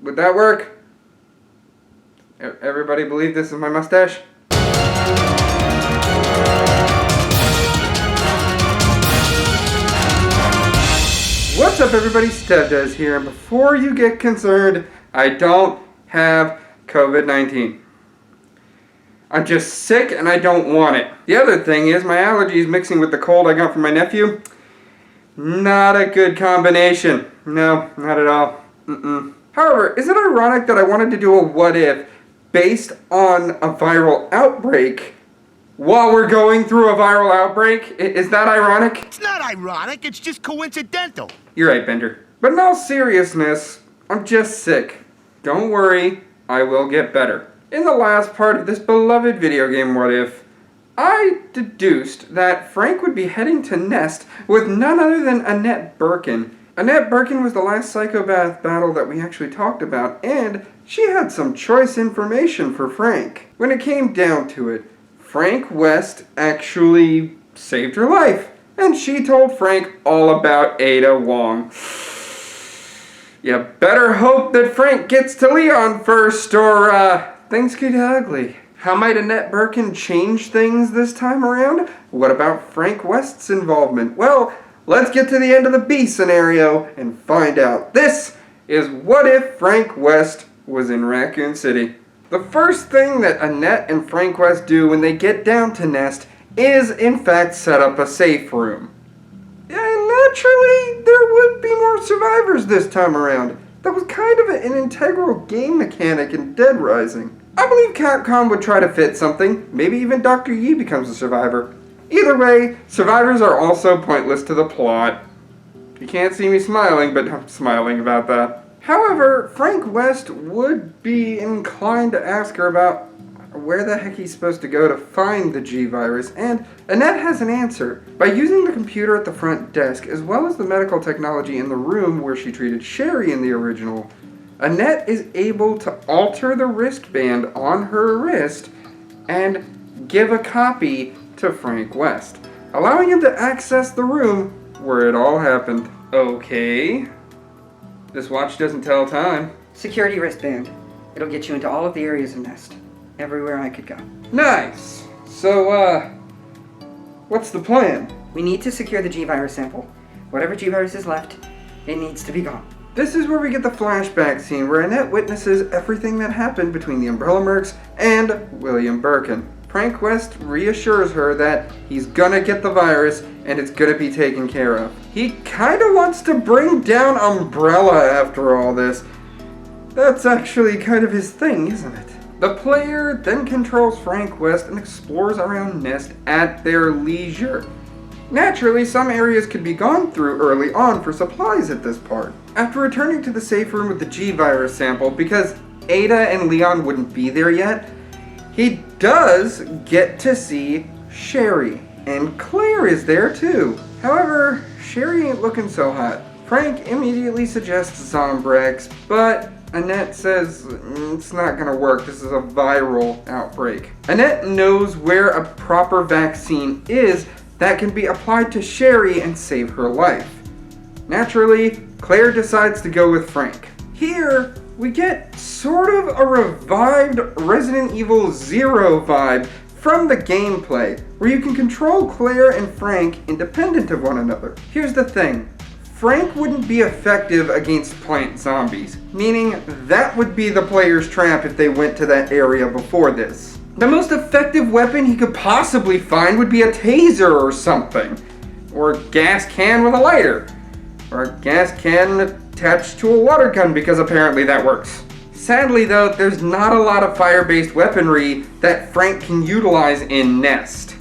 Would that work? Everybody believe this is my mustache? What's up everybody, StevDez here, and before you get concerned, I don't have COVID-19. I'm just sick and I don't want it. The other thing is my allergies mixing with the cold I got from my nephew. Not a good combination. No, not at all. However, is it ironic that I wanted to do a what if based on a viral outbreak while we're going through a viral outbreak? Is that ironic? It's not ironic, it's just coincidental. You're right, Bender. But in all seriousness, I'm just sick. Don't worry, I will get better. In the last part of this beloved video game what if, I deduced that Frank would be heading to Nest with none other than Annette Birkin. Annette Birkin was the last psychopath battle that we actually talked about, and she had some choice information for Frank. When it came down to it, Frank West actually saved her life, and she told Frank all about Ada Wong. You better hope that Frank gets to Leon first, or things get ugly. How might Annette Birkin change things this time around? What about Frank West's involvement? Well, let's get to the end of the B scenario and find out. This is what if Frank West was in Raccoon City. The first thing that Annette and Frank West do when they get down to Nest is in fact set up a safe room. And naturally, there would be more survivors this time around. That was kind of an integral game mechanic in Dead Rising. I believe Capcom would try to fit something. Maybe even Dr. Yi becomes a survivor. Either way, survivors are also pointless to the plot. You can't see me smiling, but I'm smiling about that. However, Frank West would be inclined to ask her about where the heck he's supposed to go to find the G virus, and Annette has an answer. By using the computer at the front desk, as well as the medical technology in the room where she treated Sherry in the original, Annette is able to alter the wristband on her wrist and give a copy to Frank West, allowing him to access the room where it all happened. Okay. This watch doesn't tell time. Security wristband. It'll get you into all of the areas of Nest. Everywhere I could go. Nice! So, what's the plan? We need to secure the G-Virus sample. Whatever G-Virus is left, it needs to be gone. This is where we get the flashback scene where Annette witnesses everything that happened between the Umbrella Mercs and William Birkin. Frank West reassures her that he's gonna get the virus and it's gonna be taken care of. He kinda wants to bring down Umbrella after all this. That's actually kind of his thing, isn't it? The player then controls Frank West and explores around Nest at their leisure. Naturally, some areas could be gone through early on for supplies at this part. After returning to the safe room with the G-Virus sample, because Ada and Leon wouldn't be there yet, he does get to see Sherry, and Claire is there too. However, Sherry ain't looking so hot. Frank immediately suggests Zombrex, but Annette says it's not gonna work, this is a viral outbreak. Annette knows where a proper vaccine is that can be applied to Sherry and save her life. Naturally, Claire decides to go with Frank. Here, we get sort of a revived Resident Evil 0 vibe from the gameplay, where you can control Claire and Frank independent of one another. Here's the thing. Frank wouldn't be effective against plant zombies, meaning that would be the player's trap if they went to that area before this. The most effective weapon he could possibly find would be a taser or something, or a gas can with a lighter, or a gas can attached to a water gun because apparently that works. Sadly though, there's not a lot of fire-based weaponry that Frank can utilize in Nest.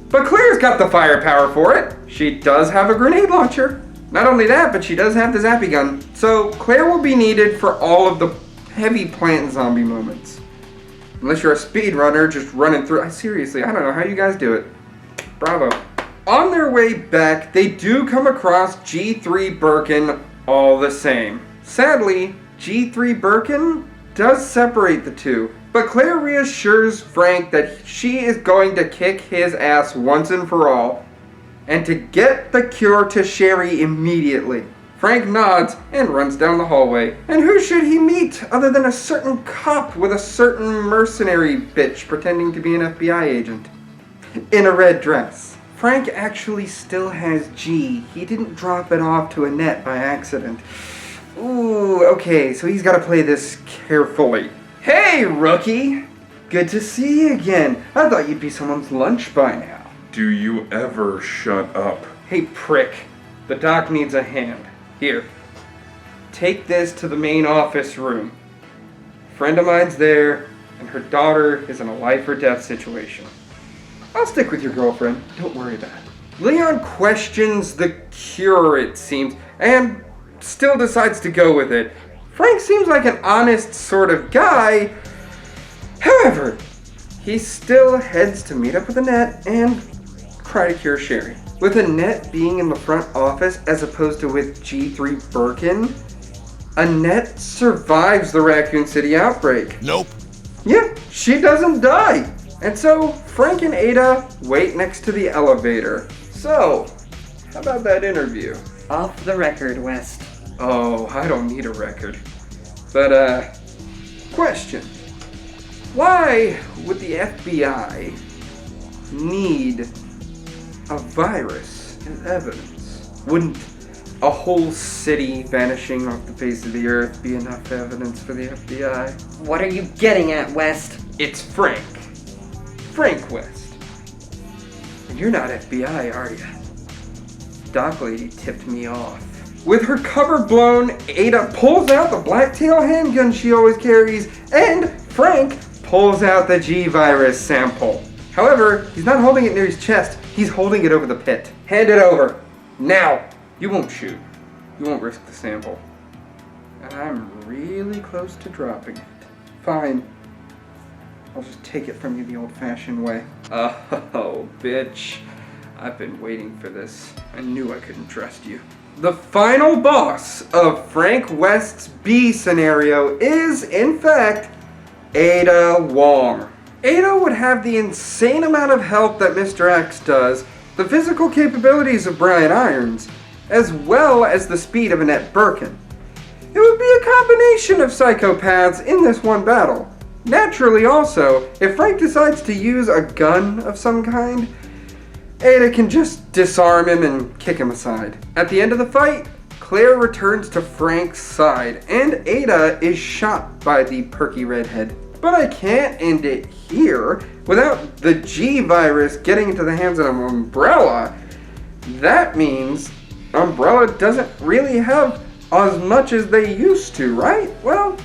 But Claire's got the firepower for it. She does have a grenade launcher. Not only that, but she does have the zappy gun. So Claire will be needed for all of the heavy plant zombie moments. Unless you're a speedrunner just running through. Seriously, I don't know how you guys do it. Bravo. On their way back, they do come across G3 Birkin all the same. Sadly, G3 Birkin does separate the two, but Claire reassures Frank that she is going to kick his ass once and for all, and to get the cure to Sherry immediately. Frank nods and runs down the hallway. And who should he meet other than a certain cop with a certain mercenary bitch pretending to be an FBI agent in a red dress. Frank actually still has G. He didn't drop it off to Annette by accident. Ooh, okay, so he's got to play this carefully. Hey, rookie! Good to see you again. I thought you'd be someone's lunch by now. Do you ever shut up? Hey, prick. The doc needs a hand. Here. Take this to the main office room. A friend of mine's there, and her daughter is in a life or death situation. I'll stick with your girlfriend. Don't worry about it. Leon questions the cure, it seems, and still decides to go with it. Frank seems like an honest sort of guy. However, he still heads to meet up with Annette and try to cure Sherry. With Annette being in the front office as opposed to with G3 Birkin, Annette survives the Raccoon City outbreak. Nope. Yeah, she doesn't die. And so Frank and Ada wait next to the elevator. So, how about that interview? Off the record, West. Oh, I don't need a record. But, question. Why would the FBI need a virus as evidence? Wouldn't a whole city vanishing off the face of the earth be enough evidence for the FBI? What are you getting at, West? It's Frank. Frank West. And you're not FBI, are you? Doc lady tipped me off. With her cover blown, Ada pulls out the blacktail handgun she always carries, and Frank pulls out the G-virus sample. However, he's not holding it near his chest, he's holding it over the pit. Hand it over. Now. You won't shoot. You won't risk the sample. And I'm really close to dropping it. Fine. I'll just take it from you the old-fashioned way. Oh, bitch. I've been waiting for this. I knew I couldn't trust you. The final boss of Frank West's B scenario is, in fact, Ada Wong. Ada would have the insane amount of health that Mr. X does, the physical capabilities of Brian Irons, as well as the speed of Annette Birkin. It would be a combination of psychopaths in this one battle. Naturally also, if Frank decides to use a gun of some kind, Ada can just disarm him and kick him aside. At the end of the fight, Claire returns to Frank's side, and Ada is shot by the perky redhead. But I can't end it here without the G-virus getting into the hands of Umbrella. That means Umbrella doesn't really have as much as they used to, right? Well,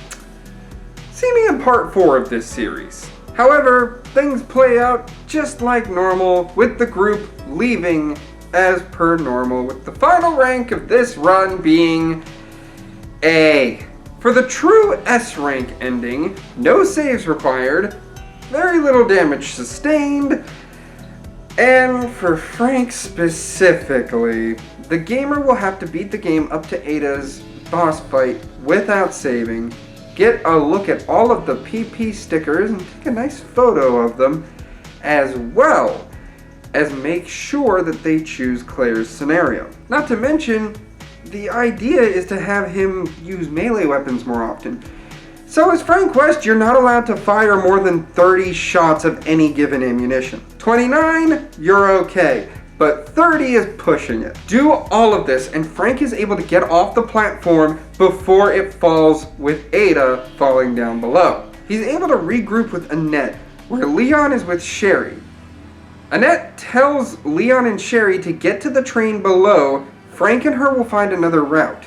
see me in part 4 of this series. However, things play out just like normal, with the group leaving as per normal, with the final rank of this run being A. For the true S rank ending, no saves required, very little damage sustained, and for Frank specifically, the gamer will have to beat the game up to Ada's boss fight without saving, get a look at all of the PP stickers and take a nice photo of them, as well as make sure that they choose Claire's scenario. Not to mention, the idea is to have him use melee weapons more often. So as Frank West, you're not allowed to fire more than 30 shots of any given ammunition. 29, you're okay, but 30 is pushing it. Do all of this, and Frank is able to get off the platform before it falls, with Ada falling down below. He's able to regroup with Annette, where Leon is with Sherry. Annette tells Leon and Sherry to get to the train below. Frank and her will find another route.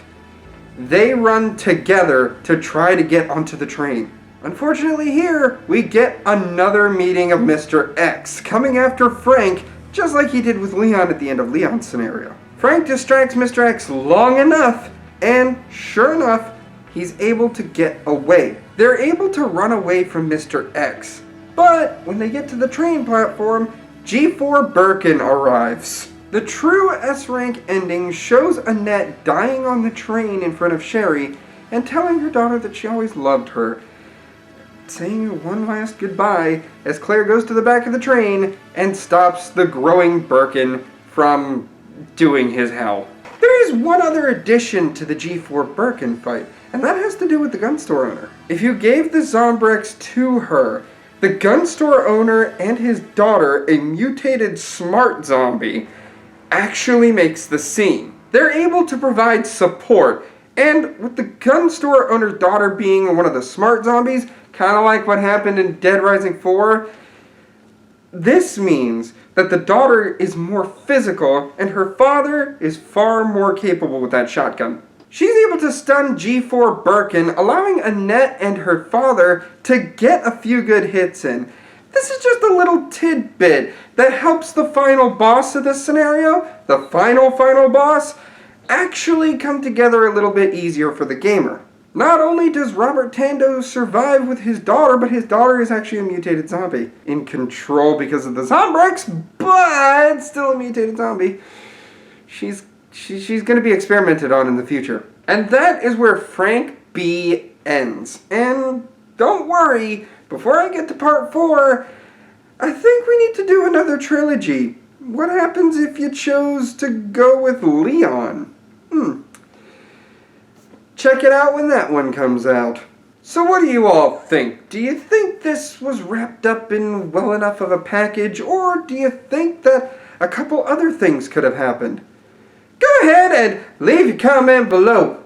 They run together to try to get onto the train. Unfortunately here, we get another meeting of Mr. X, coming after Frank, just like he did with Leon at the end of Leon's scenario. Frank distracts Mr. X long enough, and sure enough, he's able to get away. They're able to run away from Mr. X, but when they get to the train platform, G4 Birkin arrives. The true S-rank ending shows Annette dying on the train in front of Sherry and telling her daughter that she always loved her, saying one last goodbye as Claire goes to the back of the train and stops the growing Birkin from doing his hell. There is is one other addition to the G4 Birkin fight, and that has to do with the gun store owner. If you gave the Zombrex to her, the gun store owner and his daughter, a mutated smart zombie, actually makes the scene. They're able to provide support, and with the gun store owner's daughter being one of the smart zombies, kind of like what happened in Dead Rising 4, this means that the daughter is more physical and her father is far more capable with that shotgun. She's able to stun G4 Birkin, allowing Annette and her father to get a few good hits in. This is just a little tidbit that helps the final boss of this scenario, the final boss, actually come together a little bit easier for the gamer. Not only does Robert Tando survive with his daughter, but his daughter is actually a mutated zombie. In control because of the Zombrex, but still a mutated zombie. She's going to be experimented on in the future. And that is where Frank B ends. And don't worry, before I get to part 4, I think we need to do another trilogy. What happens if you chose to go with Leon? Check it out when that one comes out. So what do you all think? Do you think this was wrapped up in well enough of a package, or do you think that a couple other things could have happened? Go ahead and leave your comment below.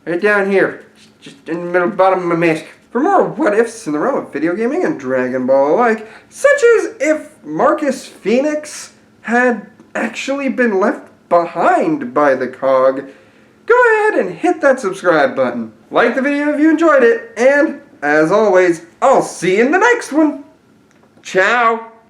Right down here. Just in the middle bottom of my mask. For more what-ifs in the realm of video gaming and Dragon Ball alike, such as if Marcus Phoenix had actually been left behind by the COG, go ahead and hit that subscribe button. Like the video if you enjoyed it, and as always, I'll see you in the next one. Ciao!